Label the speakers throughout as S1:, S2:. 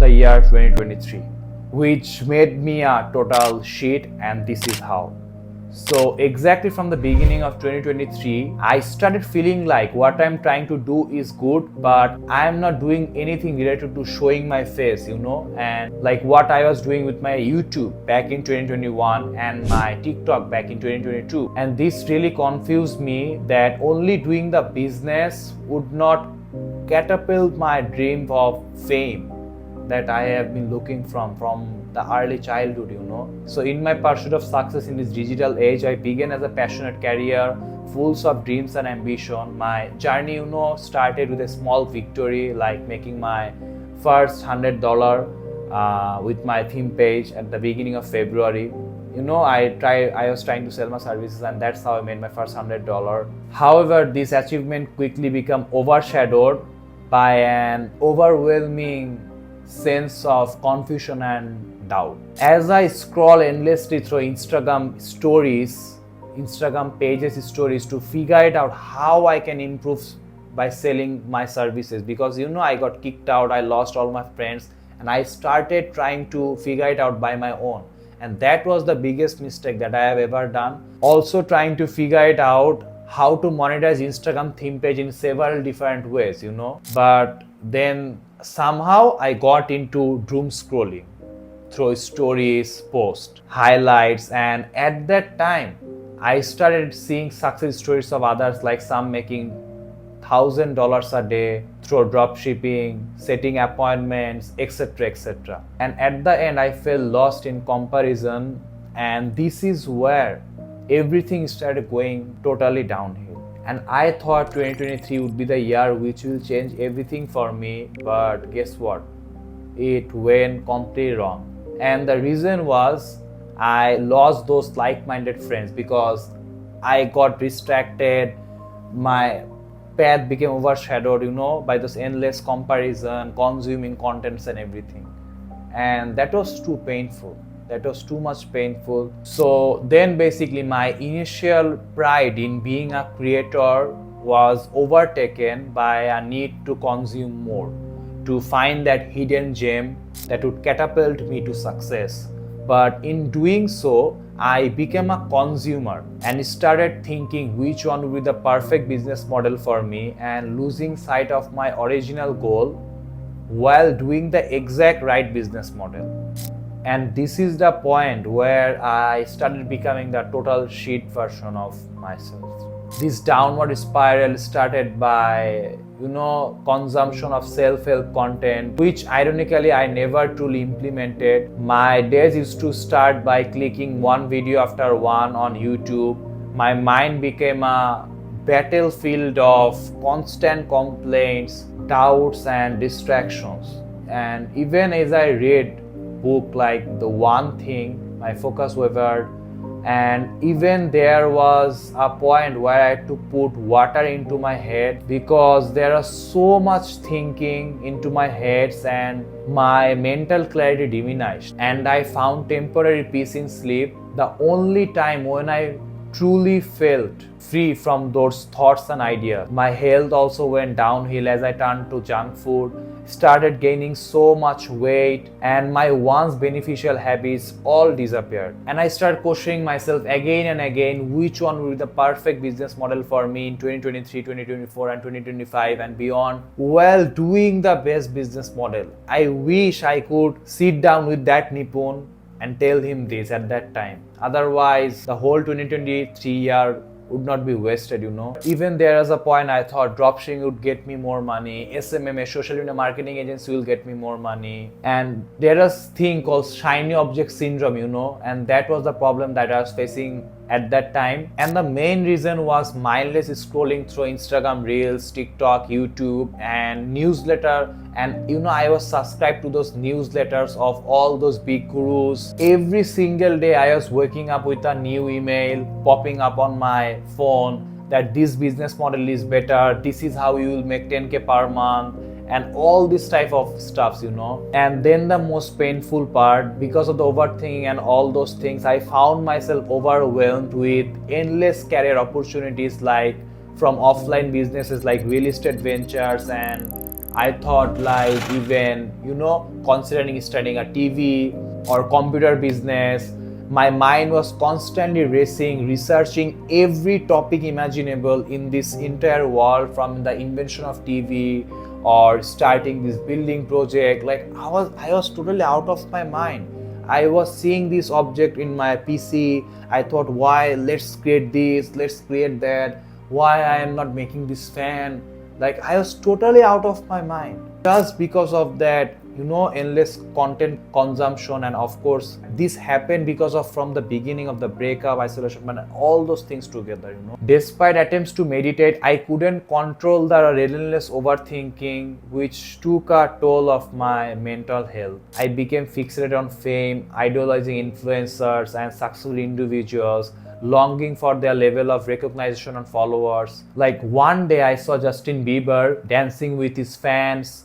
S1: the year 2023, which made me a total shit, and this is how. So exactly from the beginning of 2023, I started feeling like what I'm trying to do is good, but I am not doing anything related to showing my face, and like what I was doing with my YouTube back in 2021 and my TikTok back in 2022. And this really confused me that only doing the business would not catapult my dream of fame that I have been looking from the early childhood. So in my pursuit of success in this digital age, I began as a passionate career, full of dreams and ambition. My journey, started with a small victory, like making my first $100 with my theme page at the beginning of February. I was trying to sell my services, and that's how I made my first $100. However, this achievement quickly became overshadowed by an overwhelming sense of confusion and doubt. As I scroll endlessly through Instagram pages stories to figure it out how I can improve by selling my services, because I got kicked out, I lost all my friends, and I started trying to figure it out by my own. And that was the biggest mistake that I have ever done. Also trying to figure it out how to monetize Instagram theme page in several different ways, But then somehow I got into doom scrolling through stories, posts, highlights, and at that time I started seeing success stories of others, like some making $1,000 a day through drop shipping, setting appointments, etc. etc. And at the end I felt lost in comparison, and this is where everything started going totally downhill. And I thought 2023 would be the year which will change everything for me, but guess what? It went completely wrong. And the reason was I lost those like-minded friends because I got distracted. My path became overshadowed, by this endless comparison, consuming contents and everything. And that was too painful. That was too much painful. So then basically my initial pride in being a creator was overtaken by a need to consume more, to find that hidden gem that would catapult me to success. But in doing so, I became a consumer and started thinking which one would be the perfect business model for me, and losing sight of my original goal while doing the exact right business model. And this is the point where I started becoming the total shit version of myself. This downward spiral started by, consumption of self-help content, which ironically I never truly implemented. My days used to start by clicking one video after one on YouTube. My mind became a battlefield of constant complaints, doubts, and distractions. And even as I read book like The One Thing, my focus wavered, and even there was a point where I had to put water into my head because there was so much thinking into my heads, and my mental clarity diminished, and I found temporary peace in sleep, the only time when I truly felt free from those thoughts and ideas. My health also went downhill as I turned to junk food, started gaining so much weight, and my once beneficial habits all disappeared. And I started questioning myself again and again which one would be the perfect business model for me in 2023, 2024, and 2025 and beyond, while doing the best business model. I wish I could sit down with that Nipun and tell him this at that time. Otherwise, the whole 2023 year would not be wasted. Even there is a point I thought dropshipping would get me more money, SMMA, social media marketing agency, will get me more money. And there is thing called shiny object syndrome, and that was the problem that I was facing at that time. And the main reason was mindless scrolling through Instagram Reels, TikTok, YouTube, and newsletter. And I was subscribed to those newsletters of all those big gurus. Every single day I was waking up with a new email popping up on my phone that this business model is better, this is how you will make 10K per month, and all this type of stuffs. And then the most painful part, because of the overthinking and all those things, I found myself overwhelmed with endless career opportunities, like from offline businesses like real estate ventures and I thought like even, considering starting a TV or computer business. My mind was constantly racing, researching every topic imaginable in this entire world, from the invention of TV or starting this building project. Like I was totally out of my mind. I was seeing this object in my PC. I thought, why? Let's create this, let's create that. Why I am not making this fan? Like I was totally out of my mind. Just because of that, endless content consumption, and of course, this happened because of from the beginning of the breakup, isolation, and all those things together. Despite attempts to meditate, I couldn't control the relentless overthinking, which took a toll of my mental health. I became fixated on fame, idolizing influencers and successful individuals, longing for their level of recognition and followers. Like one day I saw Justin Bieber dancing with his fans,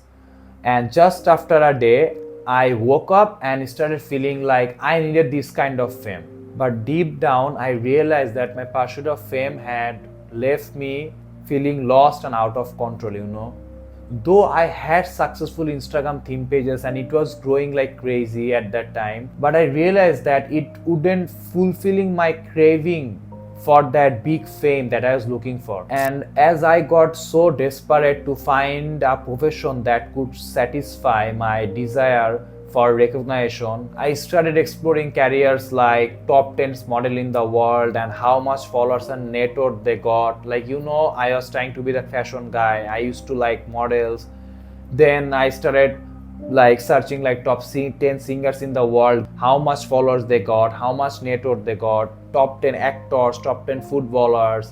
S1: and just after a day I woke up and started feeling like I needed this kind of fame. But deep down I realized that my pursuit of fame had left me feeling lost and out of control. Though I had successful Instagram theme pages and it was growing like crazy at that time, but I realized that it wouldn't fulfilling my craving for that big fame that I was looking for. And as I got so desperate to find a profession that could satisfy my desire for recognition, I started exploring careers like top 10 model in the world and how much followers and net worth they got. Like, I was trying to be the fashion guy. I used to like models. Then I started like searching like top 10 singers in the world, how much followers they got, how much net worth they got, top 10 actors, top 10 footballers,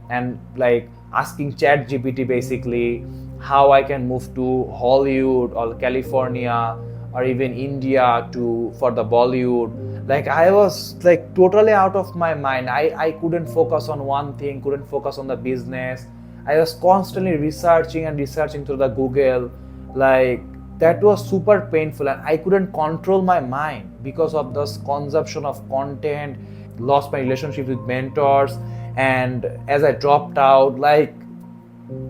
S1: and like asking ChatGPT basically how I can move to Hollywood or California or even India for the Bollywood. Like I was like totally out of my mind. I couldn't focus on one thing, couldn't focus on the business. I was constantly researching through the Google. Like that was super painful, and I couldn't control my mind because of this consumption of content. Lost my relationship with mentors, and as I dropped out, like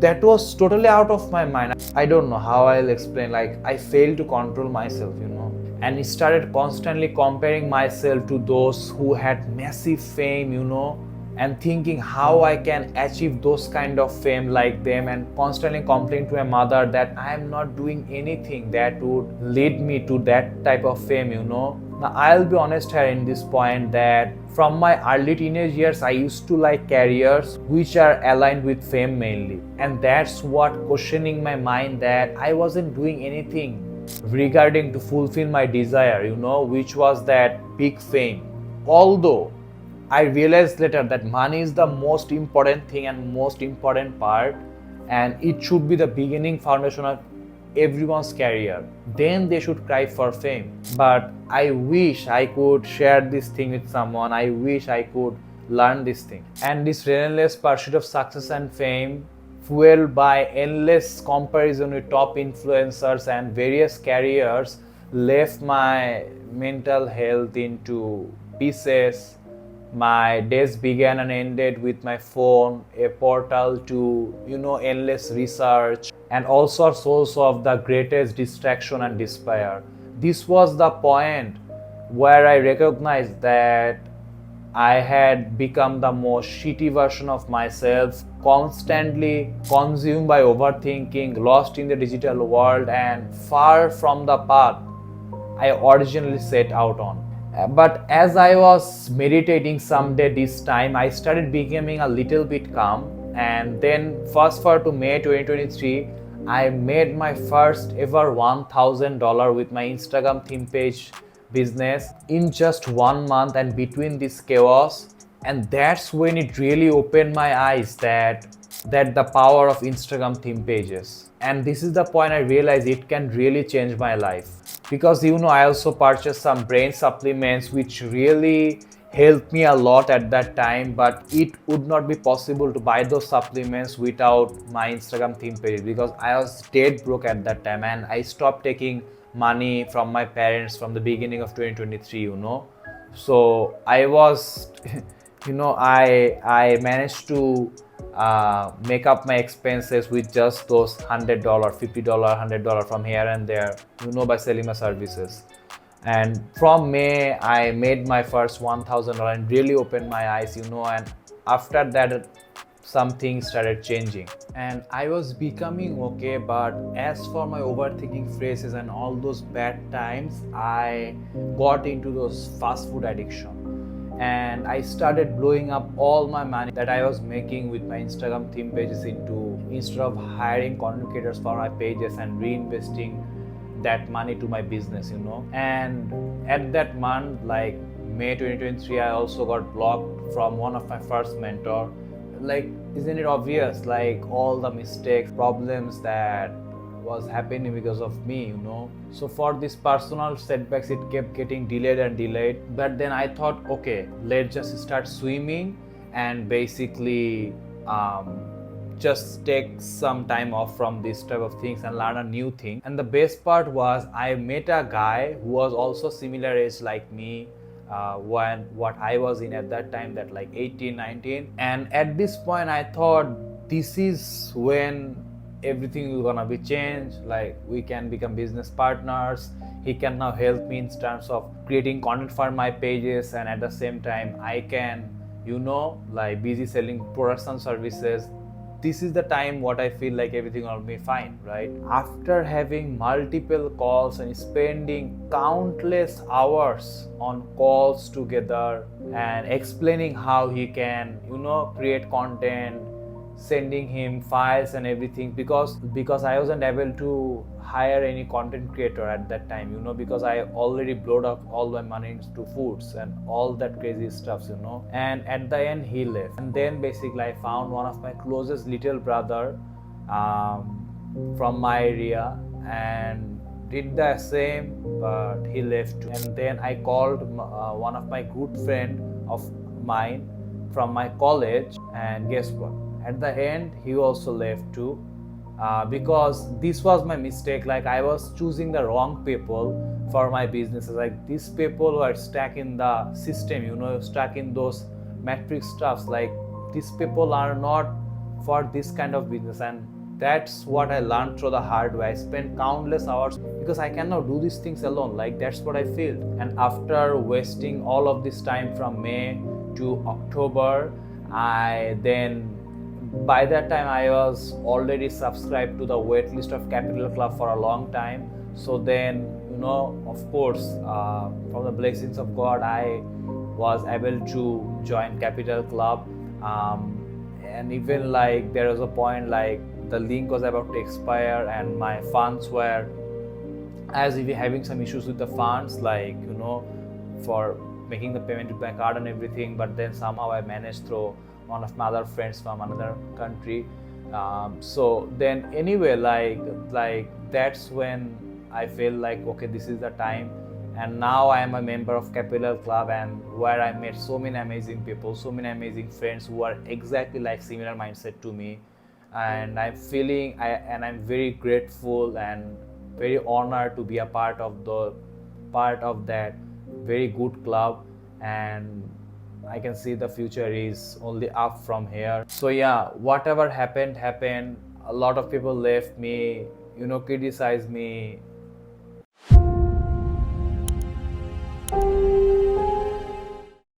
S1: that was totally out of my mind. I don't know how I'll explain. Like I failed to control myself, and started constantly comparing myself to those who had massive fame, and thinking how I can achieve those kind of fame like them, and constantly complaining to my mother that I am not doing anything that would lead me to that type of fame. Now I'll be honest here in this point that from my early teenage years I used to like careers which are aligned with fame mainly, and that's what questioning my mind that I wasn't doing anything regarding to fulfill my desire, which was that big fame. Although I realized later that money is the most important thing and most important part, and it should be the beginning foundation of everyone's career. Then they should cry for fame. But I wish I could share this thing with someone. I wish I could learn this thing. And this relentless pursuit of success and fame, fueled by endless comparison with top influencers and various careers, left my mental health into pieces. My days began and ended with my phone, a portal to, endless research, and also a source of the greatest distraction and despair. This was the point where I recognized that I had become the most shitty version of myself, constantly consumed by overthinking, lost in the digital world, and far from the path I originally set out on. But as I was meditating someday this time, I started becoming a little bit calm. And then fast forward to May 2023, I made my first ever $1,000 with my Instagram theme page business in just 1 month, and between this chaos. And that's when it really opened my eyes that the power of Instagram theme pages. And this is the point I realized it can really change my life. Because I also purchased some brain supplements which really helped me a lot at that time, but it would not be possible to buy those supplements without my Instagram theme page, because I was dead broke at that time, and I stopped taking money from my parents from the beginning of 2023. So I was I managed to make up my expenses with just those $100, $50, $100 from here and there, by selling my services. And from May, I made my first $1,000 and really opened my eyes, and after that, some things started changing. And I was becoming okay, but as for my overthinking phrases and all those bad times, I got into those fast food addiction. And I started blowing up all my money that I was making with my Instagram theme pages instead of hiring content creators for my pages and reinvesting that money to my business. And at that month, like May 2023, I also got blocked from one of my first mentor. Like, isn't it obvious, like all the mistakes, problems that was happening because of me. So for these personal setbacks, it kept getting delayed and delayed. But then I thought, okay, let's just start swimming and basically just take some time off from this type of things and learn a new thing. And the best part was I met a guy who was also similar age like me, when what I was in at that time, that like 18, 19. And at this point I thought this is when everything is gonna be changed. Like, we can become business partners. He can now help me in terms of creating content for my pages, and at the same time I can like busy selling products and services. This is the time what I feel like everything will be fine, right? After having multiple calls and spending countless hours on calls together and explaining how he can, create content, sending him files and everything, because I wasn't able to hire any content creator at that time, because I already blowed up all my money into foods and all that crazy stuff. And at the end he left. And then basically I found one of my closest little brother from my area and did the same, but he left too. And then I called one of my good friend of mine from my college, and guess what, at the end he also left too, because this was my mistake. Like, I was choosing the wrong people for my businesses. Like, these people who are stuck in the system, stuck in those matrix stuffs. Like, these people are not for this kind of business. And that's what I learned through the hard way. I spent countless hours because I cannot do these things alone. Like, that's what I feel. And after wasting all of this time from May to October, by that time I was already subscribed to the waitlist of Capital Club for a long time. So then, of course, from the blessings of God, I was able to join Capital Club. And even like there was a point like the link was about to expire and my funds were, as if having some issues with the funds, like for making the payment with my card and everything. But then somehow I managed through one of my other friends from another country. So then anyway, like that's when I feel like, okay, this is the time. And now I am a member of Capital Club, and where I met so many amazing people, so many amazing friends who are exactly like similar mindset to me. And I'm very grateful and very honored to be a part of that very good club. And I can see the future is only up from here. So yeah, whatever happened. A lot of people left me, criticized me,